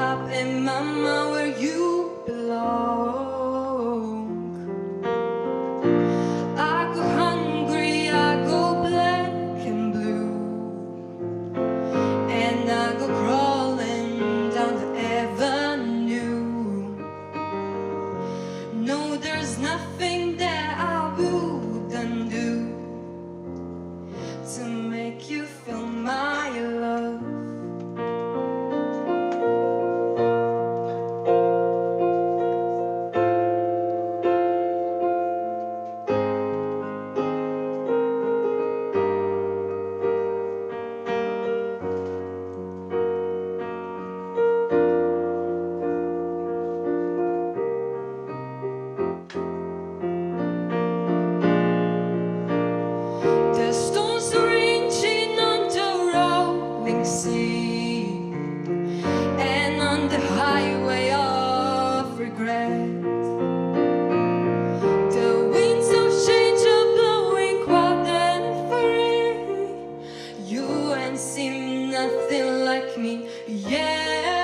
stop in mama where you belong. I go hungry, I go black and blue, and I go crawling down the avenue. No, there's nothing that I wouldn't do to make you feel my love. The stones are raging on the rolling sea, and on the highway of regret, the winds of change are blowing wild and free. You ain't seen nothing like me yet.